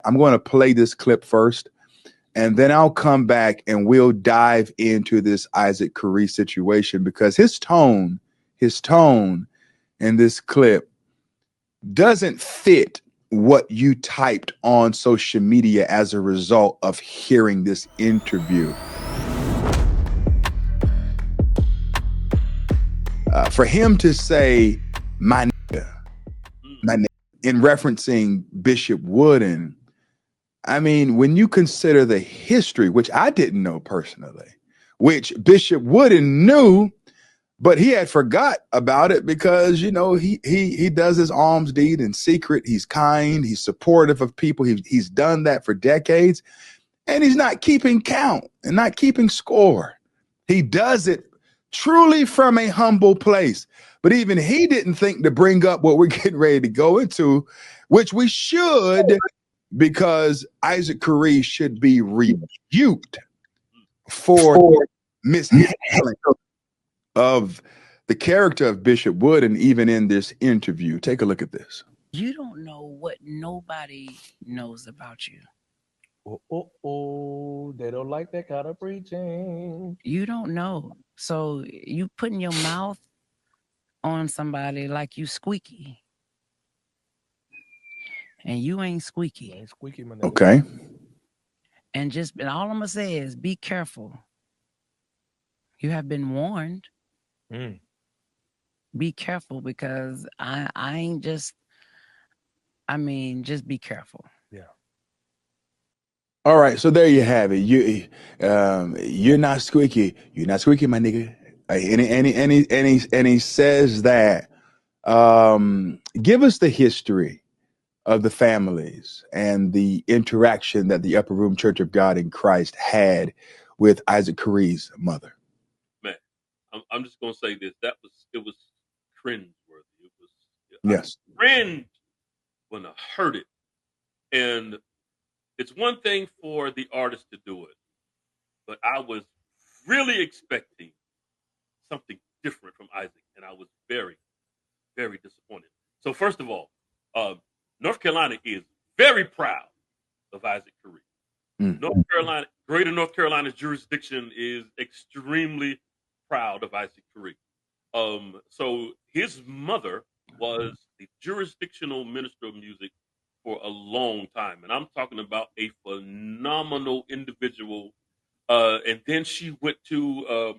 I'm going to play this clip first, and then I'll come back and we'll dive into this Isaac Carree situation, because his tone in this clip doesn't fit what you typed on social media as a result of hearing this interview. For him to say my nigga in referencing Bishop Wooden, I mean, when you consider the history, which I didn't know personally, which Bishop Wooden knew, but he had forgot about it because, you know, he does his alms deed in secret. He's kind. He's supportive of people. He's done that for decades, and he's not keeping count and not keeping score. He does it truly from a humble place. But even he didn't think to bring up what we're getting ready to go into, which we should, because Isaac Carree should be rebuked for mishandling of the character of Bishop Wood, and even in this interview. Take a look at this. You don't know what nobody knows about you. They don't like that kind of preaching. You don't know. So you putting your mouth on somebody like you squeaky. And you ain't squeaky. You ain't squeaky, my nigga. Okay. And all I'm going to say is be careful. You have been warned. Be careful, because I ain't just be careful. Yeah. All right, so there you have it. You're not squeaky. You're not squeaky, my nigga. And he says that. Give us the history of the families and the interaction that the Upper Room Church of God in Christ had with Isaac Carree's mother. Man, I'm just gonna say this. It was cringeworthy. It was yes, cringe when I heard it. And it's one thing for the artist to do it, but I was really expecting something different from Isaac, and I was very, very disappointed. So first of all, North Carolina is very proud of Isaac Carree. Greater North Carolina's jurisdiction is extremely proud of Isaac Carree. So his mother was the jurisdictional minister of music for a long time, and I'm talking about a phenomenal individual. And then she went to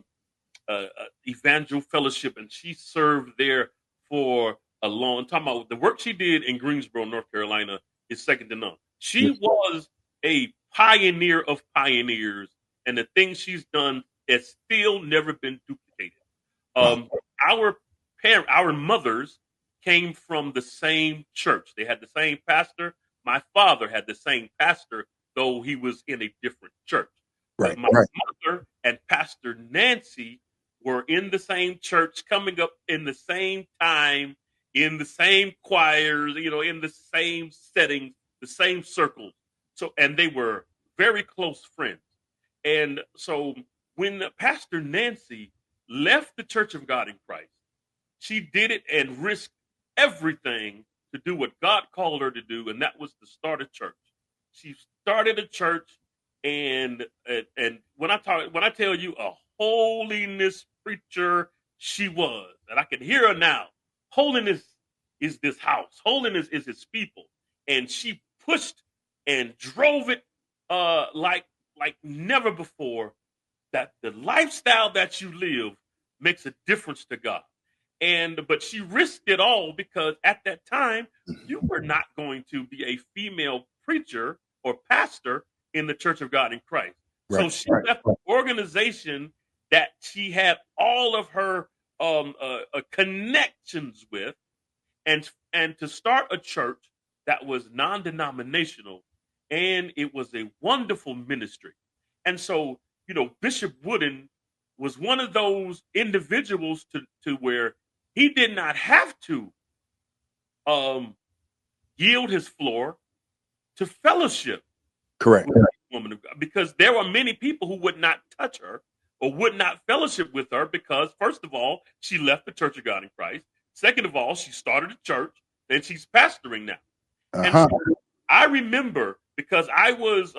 Evangel Fellowship, and she served there for a long time. About the work she did in Greensboro, North Carolina, is second to none. She was a pioneer of pioneers, and the things she's done has still never been duplicated. Our mothers came from the same church. They had the same pastor. My father had the same pastor, though he was in a different church. Right. My mother and Pastor Nancy were in the same church, coming up in the same time, in the same choirs, in the same setting, the same circles. So, and they were very close friends. And so when Pastor Nancy left the Church of God in Christ, she did it and risked everything to do what God called her to do, and that was to start a church. She started a church, and when I tell you a holiness preacher she was, and I can hear her now. Holiness is this house. Holiness is his people, and she pushed and drove it like never before. That the lifestyle that you live makes a difference to God. But she risked it all, because at that time you were not going to be a female preacher or pastor in the Church of God in Christ. So she left an organization that she had all of her connections with, and to start a church that was non-denominational, and it was a wonderful ministry. And so, Bishop Wooden was one of those individuals to where he did not have to yield his floor to fellowship. Correct. With the woman of God, because there were many people who would not touch her or would not fellowship with her, because first of all, she left the Church of God in Christ. Second of all, she started a church, and she's pastoring now. And so I remember, because I was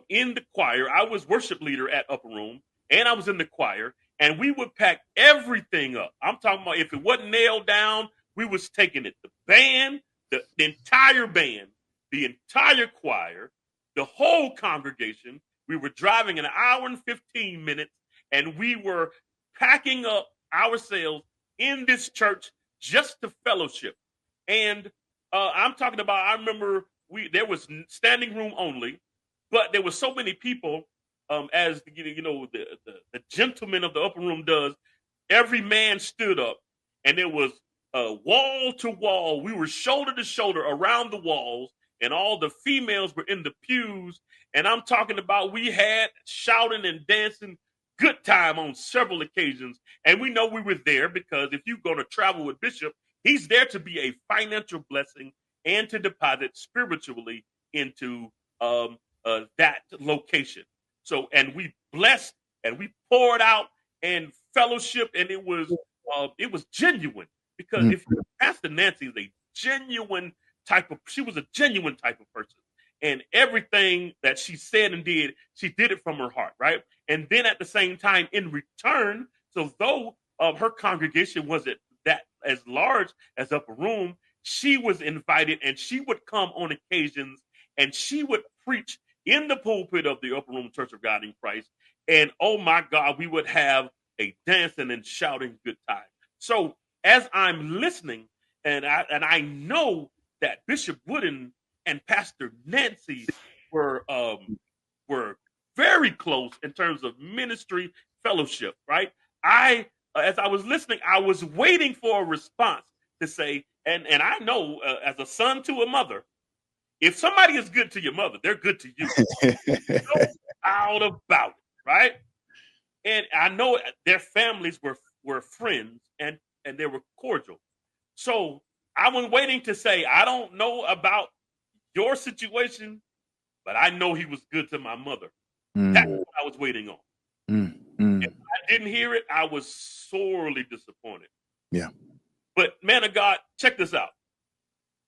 in the choir. I was worship leader at Upper Room, and I was in the choir, and we would pack everything up. I'm talking about if it wasn't nailed down, we was taking it. The band, the entire band, the entire choir, the whole congregation. We were driving an hour and 15 minutes, and we were packing up ourselves in this church just to fellowship. And I'm talking about, I remember there was standing room only, but there was so many people, as the gentleman of the Upper Room does. Every man stood up, and it was wall to wall. We were shoulder to shoulder around the walls, and all the females were in the pews. And I'm talking about we had shouting and dancing, good time on several occasions. And we know we were there because if you're going to travel with Bishop, he's there to be a financial blessing and to deposit spiritually into that location. So, and we blessed and we poured out and fellowship, and it was genuine, because if Pastor Nancy is a genuine she was a genuine type of person, and everything that she said and did, she did it from her heart, right? And then at the same time, in return, so though her congregation wasn't that as large as Upper Room, she was invited, and she would come on occasions, and she would preach in the pulpit of the Upper Room Church of God in Christ. And oh my God, we would have a dancing and shouting good time. So as I'm listening, and I know that Bishop Wooden and Pastor Nancy were very close in terms of ministry fellowship, right? As I was listening, I was waiting for a response to say, and I know as a son to a mother, if somebody is good to your mother, they're good to you. No doubt about it, right? And I know their families were friends, and they were cordial. So I was waiting to say, I don't know about your situation, but I know he was good to my mother. That's what I was waiting on. If I didn't hear it, I was sorely disappointed. Yeah. But man of God, check this out.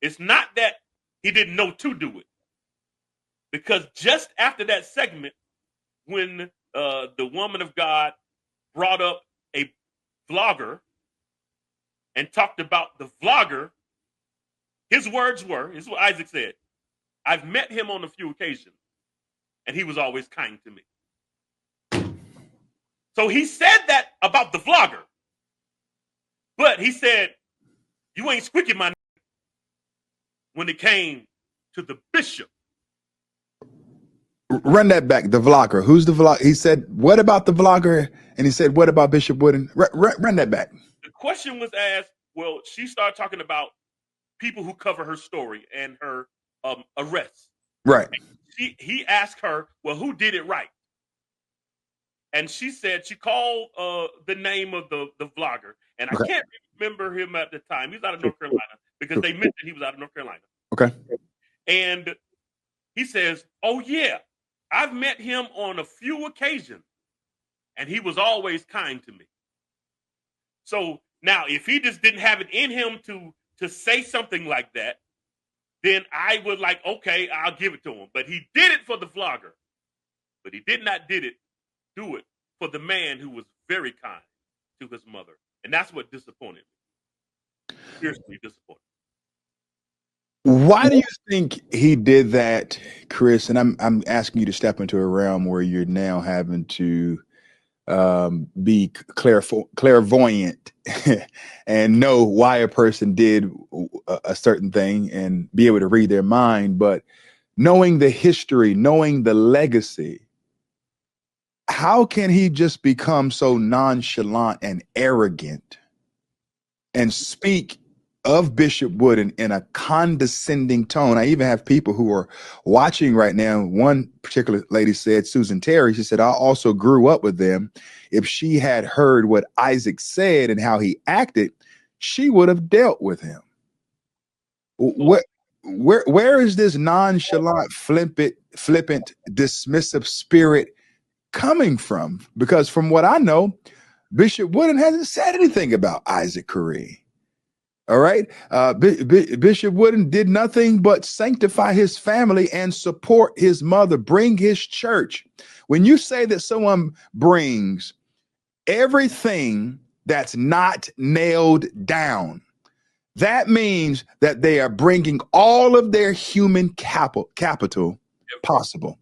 It's not that he didn't know to do it. Because just after that segment, when the woman of God brought up a vlogger and talked about the vlogger, his words were, this is what Isaac said, I've met him on a few occasions, and he was always kind to me. So he said that about the vlogger, but he said, you ain't squeaking my when it came to the bishop. Run that back. The vlogger. Who's the vlogger? He said, what about the vlogger? And he said, what about Bishop Wooden? Run that back. The question was asked, well, she started talking about people who cover her story and her arrests. Right. He asked her, well, who did it right? And she said, she called the name of the vlogger. And I can't remember him at the time. He's out of North Carolina, because they mentioned he was out of North Carolina. Okay. And he says, oh, yeah, I've met him on a few occasions, and he was always kind to me. So now, if he just didn't have it in him to say something like that, then I would like, okay, I'll give it to him. But he did it for the vlogger. But he did not do it for the man who was very kind to his mother. And that's what disappointed me. Seriously disappointed. Why do you think he did that, Chris? And I'm asking you to step into a realm where you're now having to be clairvoyant and know why a person did a certain thing and be able to read their mind. But knowing the history, knowing the legacy, how can he just become so nonchalant and arrogant and speak of Bishop Wooden in a condescending tone? I even have people who are watching right now. One particular lady said, Susan Terry, she said, I also grew up with them. If she had heard what Isaac said and how he acted, she would have dealt with him. Where is this nonchalant, flippant, dismissive spirit coming from? Because from what I know, Bishop Wooden hasn't said anything about Isaac Carree. All right. Bishop Wooden did nothing but sanctify his family and support his mother, bring his church. When you say that someone brings everything that's not nailed down, that means that they are bringing all of their human capital possible.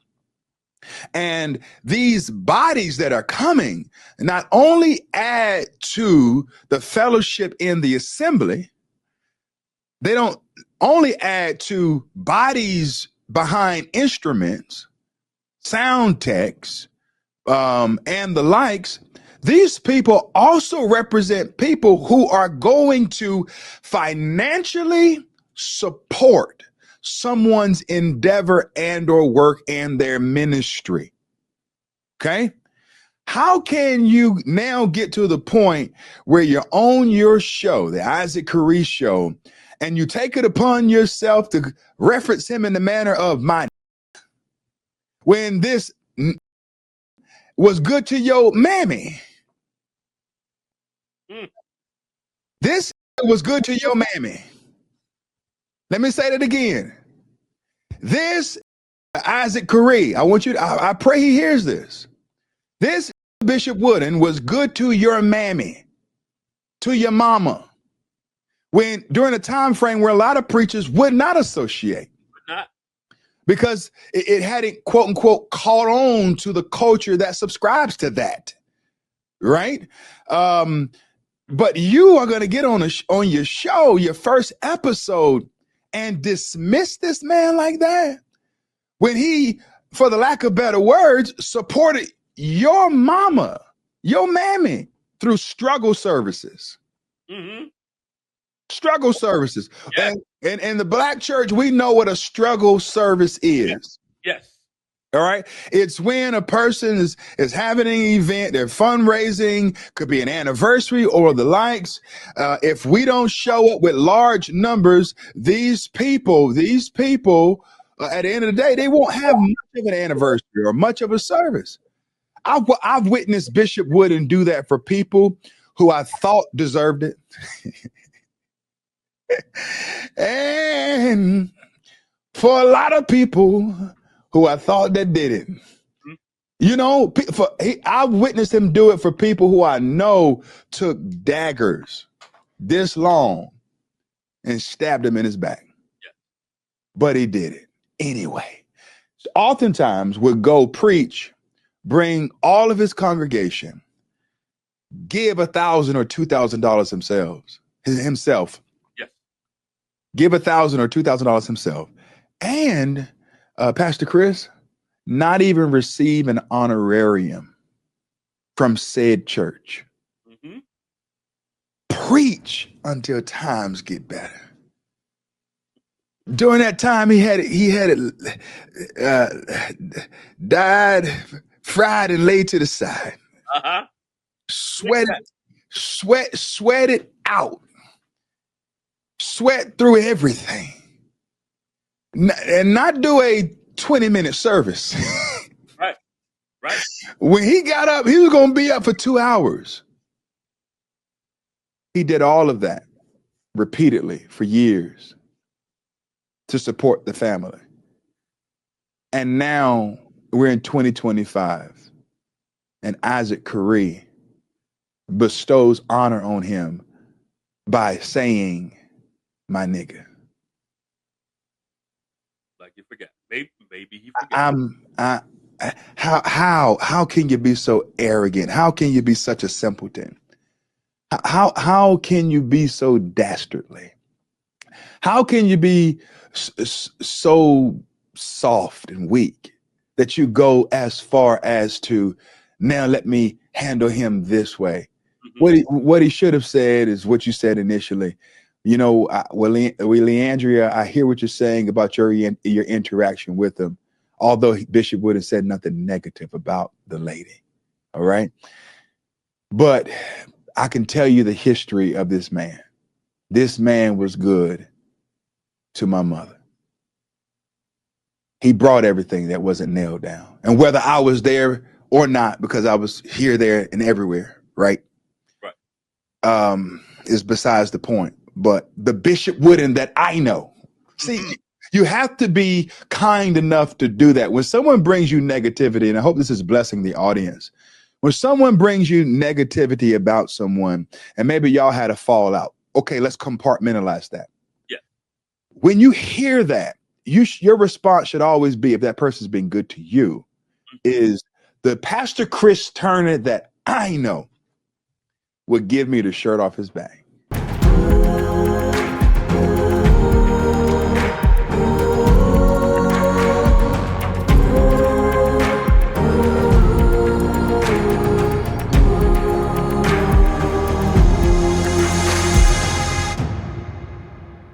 And these bodies that are coming not only add to the fellowship in the assembly, they don't only add to bodies behind instruments, sound techs, and the likes. These people also represent people who are going to financially support someone's endeavor and or work and their ministry. Okay? How can you now get to the point where you own your show, the Isaac Carree show, and you take it upon yourself to reference him in the manner of my, when this was good to your mammy? This was good to your mammy. Let me say that again. This Isaac Carree, I want you to, I pray he hears this. This Bishop Wooden was good to your mammy, to your mama, when during a time frame where a lot of preachers would not associate, because it hadn't, quote unquote, caught on to the culture that subscribes to that, right? But you are going to get on your show, your first episode, and dismiss this man like that when he, for the lack of better words, supported your mama, your mammy, through struggle services. Struggle services. Yeah. And in the Black church, we know what a struggle service is. Yes. All right. It's when a person is having an event, they're fundraising, could be an anniversary or the likes. If we don't show up with large numbers, these people, at the end of the day, they won't have much of an anniversary or much of a service. I've witnessed Bishop Wooden do that for people who I thought deserved it. And for a lot of people who I thought that didn't. You know, I've witnessed him do it for people who I know took daggers this long and stabbed him in his back. Yeah. But he did it anyway. Oftentimes would go preach, bring all of his congregation, give $1,000 or $2,000 himself. Yes. Give $1,000 or $2,000 himself. And Pastor Chris, not even receive an honorarium from said church. Preach until times get better. During that time, he had died, fried, and laid to the side. Sweated out. Sweat through everything. And not do a 20-minute service. Right. When he got up, he was going to be up for 2 hours. He did all of that repeatedly for years to support the family. And now we're in 2025, and Isaac Carree bestows honor on him by saying, my nigga. Like you forgot. Maybe he forgot. How can you be so arrogant? How can you be such a simpleton? How can you be so dastardly? How can you be so soft and weak that you go as far as to, now let me handle him this way? What he should have said is what you said initially. You know, Leandria, I hear what you're saying about your interaction with him, although Bishop would have said nothing negative about the lady. All right. But I can tell you the history of this man. This man was good to my mother. He brought everything that wasn't nailed down. And whether I was there or not, because I was here, there, and everywhere, right? Right. Is besides the point. but the Bishop Wooden that I know. See, you have to be kind enough to do that. When someone brings you negativity, and I hope this is blessing the audience, when someone brings you negativity about someone, and maybe y'all had a fallout, okay, let's compartmentalize that. Yeah. When you hear that, your response should always be, if that person's been good to you, is the Pastor Chris Turner that I know would give me the shirt off his back.